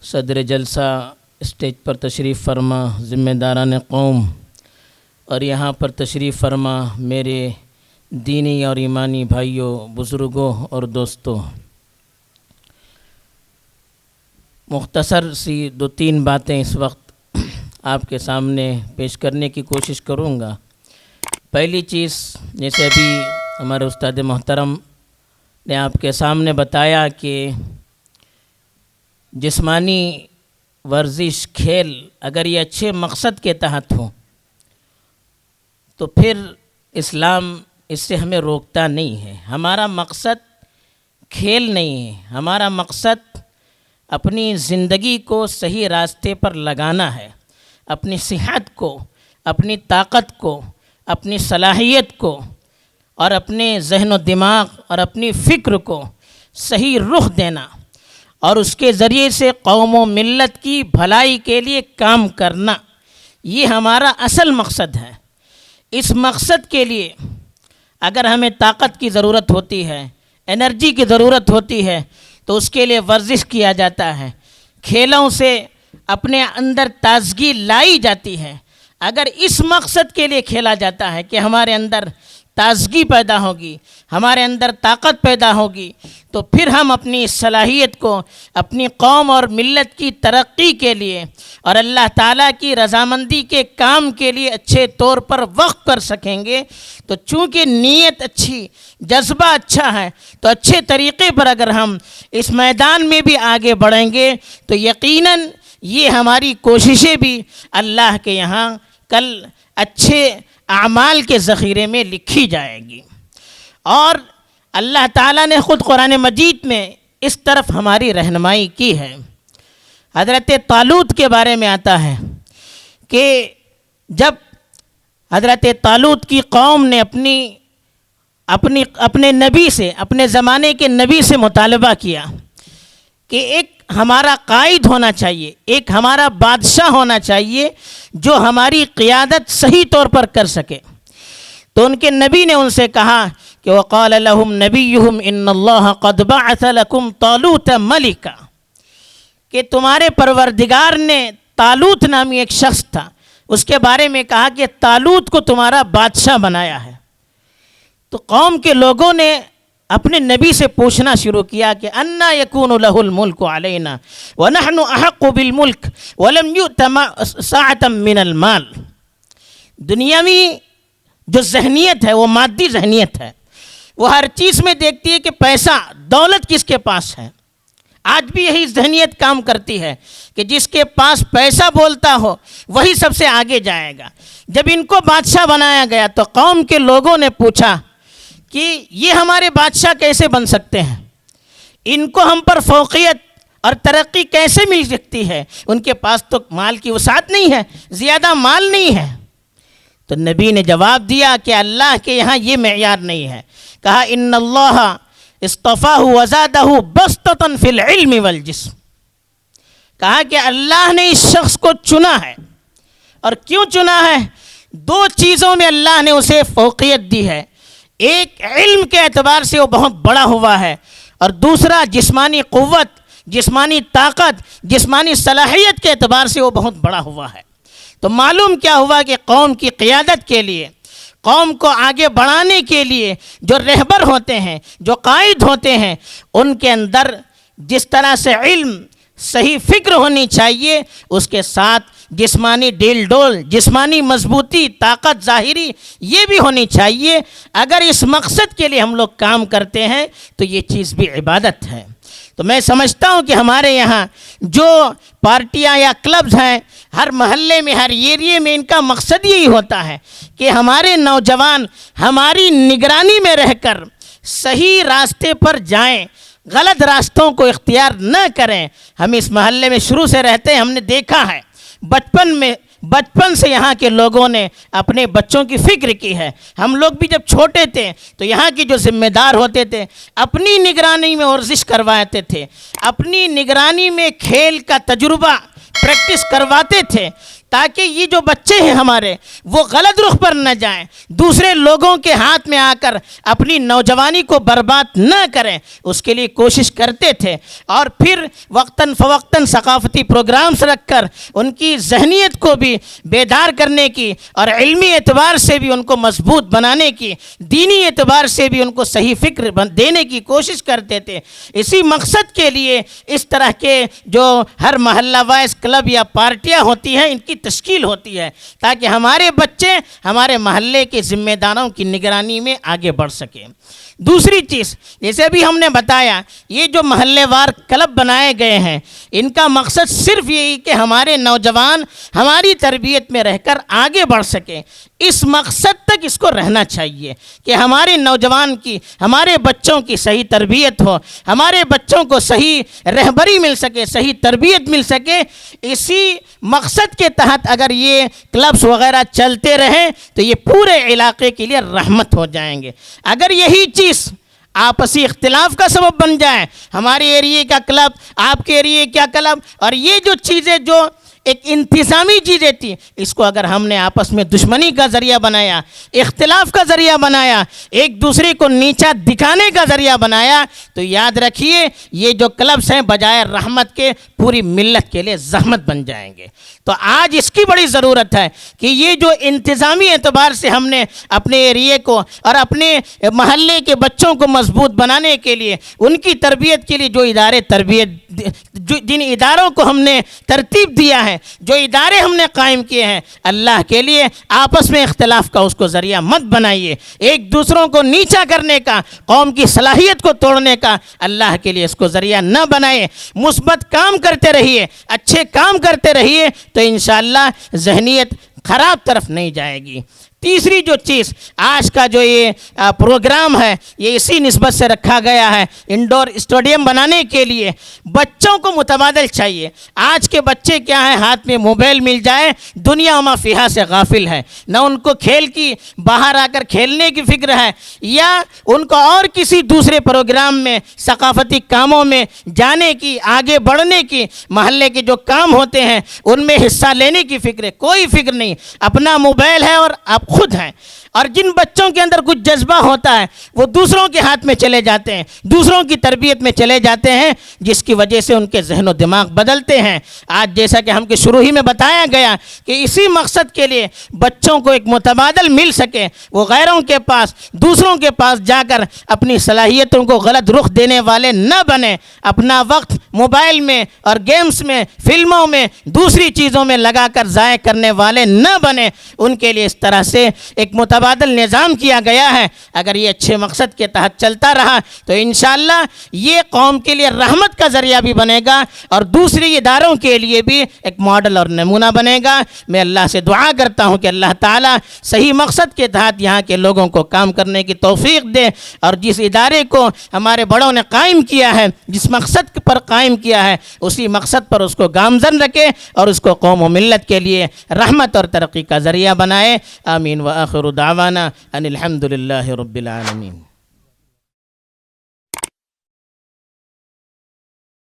صدر جلسہ اسٹیج پر تشریف فرما، ذمہ داران قوم اور یہاں پر تشریف فرما میرے دینی اور ایمانی بھائیوں، بزرگوں اور دوستوں، مختصر سی 2-3 باتیں اس وقت آپ کے سامنے پیش کرنے کی کوشش کروں گا۔ پہلی چیز، جیسے ابھی ہمارے استاد محترم نے آپ کے سامنے بتایا کہ جسمانی ورزش، کھیل اگر یہ اچھے مقصد کے تحت ہو تو پھر اسلام اس سے ہمیں روکتا نہیں ہے۔ ہمارا مقصد کھیل نہیں ہے، ہمارا مقصد اپنی زندگی کو صحیح راستے پر لگانا ہے، اپنی صحت کو، اپنی طاقت کو، اپنی صلاحیت کو اور اپنے ذہن و دماغ اور اپنی فکر کو صحیح رخ دینا اور اس کے ذریعے سے قوم و ملت کی بھلائی کے لیے کام کرنا، یہ ہمارا اصل مقصد ہے۔ اس مقصد کے لیے اگر ہمیں طاقت کی ضرورت ہوتی ہے، انرجی کی ضرورت ہوتی ہے تو اس کے لیے ورزش کیا جاتا ہے، کھیلوں سے اپنے اندر تازگی لائی جاتی ہے۔ اگر اس مقصد کے لیے کھیلا جاتا ہے کہ ہمارے اندر تازگی پیدا ہوگی، ہمارے اندر طاقت پیدا ہوگی، تو پھر ہم اپنی صلاحیت کو اپنی قوم اور ملت کی ترقی کے لیے اور اللہ تعالیٰ کی رضامندی کے کام کے لیے اچھے طور پر وقف کر سکیں گے۔ تو چونکہ نیت اچھی، جذبہ اچھا ہے، تو اچھے طریقے پر اگر ہم اس میدان میں بھی آگے بڑھیں گے تو یقیناً یہ ہماری کوششیں بھی اللہ کے یہاں کل اچھے اعمال کے ذخیرے میں لکھی جائے گی۔ اور اللہ تعالیٰ نے خود قرآن مجید میں اس طرف ہماری رہنمائی کی ہے۔ حضرت طالوت کے بارے میں آتا ہے کہ جب حضرت طالوت کی قوم نے اپنے نبی سے، اپنے زمانے کے نبی سے مطالبہ کیا کہ ایک ہمارا قائد ہونا چاہیے، ایک ہمارا بادشاہ ہونا چاہیے جو ہماری قیادت صحیح طور پر کر سکے، تو ان کے نبی نے ان سے کہا کہ وَقَالَ لَهُمْ نَبِيُّهُمْ إِنَّ اللَّهَ قَدْ بَعَثَ لَكُمْ طَالُوتَ مَلِكًا، کہ تمہارے پروردگار نے طالوت نامی ایک شخص تھا، اس کے بارے میں کہا کہ طالوت کو تمہارا بادشاہ بنایا ہے۔ تو قوم کے لوگوں نے اپنے نبی سے پوچھنا شروع کیا کہ اَنَّا يَكُونُ لَهُ الْمُلْكُ عَلَيْنَا وَنَحْنُ أَحَقُّ بِالْمُلْكِ وَلَمْ يُؤْتَ سَاعَةً مِّنَ الْمَالِ۔ دنیاوی جو ذہنیت ہے وہ مادی ذہنیت ہے، وہ ہر چیز میں دیکھتی ہے کہ پیسہ، دولت کس کے پاس ہے۔ آج بھی یہی ذہنیت کام کرتی ہے کہ جس کے پاس پیسہ بولتا ہو وہی سب سے آگے جائے گا۔ جب ان کو بادشاہ بنایا گیا تو قوم کے لوگوں نے پوچھا کہ یہ ہمارے بادشاہ کیسے بن سکتے ہیں، ان کو ہم پر فوقیت اور ترقی کیسے مل سکتی ہے، ان کے پاس تو مال کی وسعت نہیں ہے، زیادہ مال نہیں ہے۔ تو نبی نے جواب دیا کہ اللہ کے یہاں یہ معیار نہیں ہے۔ کہا ان اللہ اصطفاہ وزادہ بسطۃ فی العلم والجسم، کہا کہ اللہ نے اس شخص کو چنا ہے، اور کیوں چنا ہے؟ 2 چیزوں میں اللہ نے اسے فوقیت دی ہے۔ ایک علم کے اعتبار سے وہ بہت بڑا ہوا ہے، اور دوسرا جسمانی قوت، جسمانی طاقت، جسمانی صلاحیت کے اعتبار سے وہ بہت بڑا ہوا ہے۔ تو معلوم کیا ہوا کہ قوم کی قیادت کے لیے، قوم کو آگے بڑھانے کے لیے جو رہبر ہوتے ہیں، جو قائد ہوتے ہیں، ان کے اندر جس طرح سے علم، صحیح فکر ہونی چاہیے، اس کے ساتھ جسمانی ڈیل ڈول، جسمانی مضبوطی، طاقت ظاہری یہ بھی ہونی چاہیے۔ اگر اس مقصد کے لیے ہم لوگ کام کرتے ہیں تو یہ چیز بھی عبادت ہے۔ تو میں سمجھتا ہوں کہ ہمارے یہاں جو پارٹیاں یا کلبز ہیں، ہر محلے میں، ہر ایریے میں، ان کا مقصد یہی ہوتا ہے کہ ہمارے نوجوان ہماری نگرانی میں رہ کر صحیح راستے پر جائیں، غلط راستوں کو اختیار نہ کریں۔ ہم اس محلے میں شروع سے رہتے ہیں، ہم نے دیکھا ہے بچپن سے یہاں کے لوگوں نے اپنے بچوں کی فکر کی ہے۔ ہم لوگ بھی جب چھوٹے تھے تو یہاں کے جو ذمہ دار ہوتے تھے اپنی نگرانی میں ورزش کرواتے تھے، اپنی نگرانی میں کھیل کا تجربہ پریکٹس کرواتے تھے، تاکہ یہ جو بچے ہیں ہمارے وہ غلط رخ پر نہ جائیں، دوسرے لوگوں کے ہاتھ میں آ کر اپنی نوجوانی کو برباد نہ کریں، اس کے لیے کوشش کرتے تھے۔ اور پھر وقتاً فوقتاً ثقافتی پروگرامز رکھ کر ان کی ذہنیت کو بھی بیدار کرنے کی اور علمی اعتبار سے بھی ان کو مضبوط بنانے کی، دینی اعتبار سے بھی ان کو صحیح فکر دینے کی کوشش کرتے تھے۔ اسی مقصد کے لیے اس طرح کے جو ہر محلہ وائز کلب یا پارٹیاں ہوتی ہیں ان کی تشکیل ہوتی ہے، تاکہ ہمارے بچے ہمارے محلے کے ذمہ داروں کی نگرانی میں آگے بڑھ سکیں۔ دوسری چیز، جیسے بھی ہم نے بتایا، یہ جو محلے وار کلب بنائے گئے ہیں ان کا مقصد صرف یہی کہ ہمارے نوجوان ہماری تربیت میں رہ کر آگے بڑھ سکیں۔ اس مقصد تک اس کو رہنا چاہیے کہ ہمارے نوجوان کی، ہمارے بچوں کی صحیح تربیت ہو، ہمارے بچوں کو صحیح رہبری مل سکے، صحیح تربیت مل سکے۔ اسی مقصد کے تحت اگر یہ کلبس وغیرہ چلتے رہیں تو یہ پورے علاقے کے لیے رحمت ہو جائیں گے۔ اگر یہی چیز آپسی اختلاف کا سبب بن جائے، ہمارے ایریے کا کلب آپ کے ایریے کا کلب، اور یہ جو چیزیں جو ایک انتظامی چیزیں تھیں، اس کو اگر ہم نے آپس میں دشمنی کا ذریعہ بنایا، اختلاف کا ذریعہ بنایا، ایک دوسرے کو نیچا دکھانے کا ذریعہ بنایا، تو یاد رکھیے یہ جو کلبس ہیں بجائے رحمت کے پوری ملت کے لیے زحمت بن جائیں گے۔ تو آج اس کی بڑی ضرورت ہے کہ یہ جو انتظامی اعتبار سے ہم نے اپنے ایریے کو اور اپنے محلے کے بچوں کو مضبوط بنانے کے لیے، ان کی تربیت کے لیے جو ادارے جن اداروں کو ہم نے ترتیب دیا ہے، جو ادارے ہم نے قائم کیے ہیں، اللہ کے لیے آپس میں اختلاف کا اس کو ذریعہ مت بنائیے، ایک دوسروں کو نیچا کرنے کا، قوم کی صلاحیت کو توڑنے کا اللہ کے لیے اس کو ذریعہ نہ بنائے۔ مثبت کام کرتے رہیے، اچھے کام کرتے رہیے، تو انشاءاللہ ذہنیت خراب طرف نہیں جائے گی۔ تیسری جو چیز آج کا جو یہ پروگرام ہے یہ اسی نسبت سے رکھا گیا ہے، انڈور اسٹیڈیم بنانے کے لیے بچوں کو متبادل چاہیے۔ آج کے بچے کیا ہیں، ہاتھ میں موبائل مل جائے دنیا وما فیہا سے غافل ہے، نہ ان کو کھیل کی باہر آ کر کھیلنے کی فکر ہے، یا ان کو اور کسی دوسرے پروگرام میں ثقافتی کاموں میں جانے کی، آگے بڑھنے کی، محلے کے جو کام ہوتے ہیں ان میں حصہ لینے کی فکر ہے، کوئی فکر نہیں، اپنا موبائل ہے اور آپ خود ہیں۔ اور جن بچوں کے اندر کچھ جذبہ ہوتا ہے وہ دوسروں کے ہاتھ میں چلے جاتے ہیں، دوسروں کی تربیت میں چلے جاتے ہیں، جس کی وجہ سے ان کے ذہن و دماغ بدلتے ہیں۔ آج جیسا کہ ہم کے شروع ہی میں بتایا گیا کہ اسی مقصد کے لیے بچوں کو ایک متبادل مل سکے، وہ غیروں کے پاس، دوسروں کے پاس جا کر اپنی صلاحیتوں کو غلط رخ دینے والے نہ بنیں، اپنا وقت موبائل میں اور گیمز میں، فلموں میں، دوسری چیزوں میں لگا کر ضائع کرنے والے نہ بنیں۔ ان کے لیے اس طرح سے ایک متبادل نظام کیا گیا ہے۔ اگر یہ اچھے مقصد کے تحت چلتا رہا تو انشاءاللہ یہ قوم کے لیے رحمت کا ذریعہ بھی بنے گا اور دوسری اداروں کے لیے بھی ایک ماڈل اور نمونہ بنے گا۔ میں اللہ سے دعا کرتا ہوں کہ اللہ تعالیٰ صحیح مقصد کے تحت یہاں کے لوگوں کو کام کرنے کی توفیق دے، اور جس ادارے کو ہمارے بڑوں نے قائم کیا ہے، جس مقصد پر قائم کیا ہے، اسی مقصد پر اس کو گامزن رکھے اور اس کو قوم و ملت کے لیے رحمت اور ترقی کا ذریعہ بنائے۔ آمین وآخر دعوانا ان الحمد للہ رب العالمین۔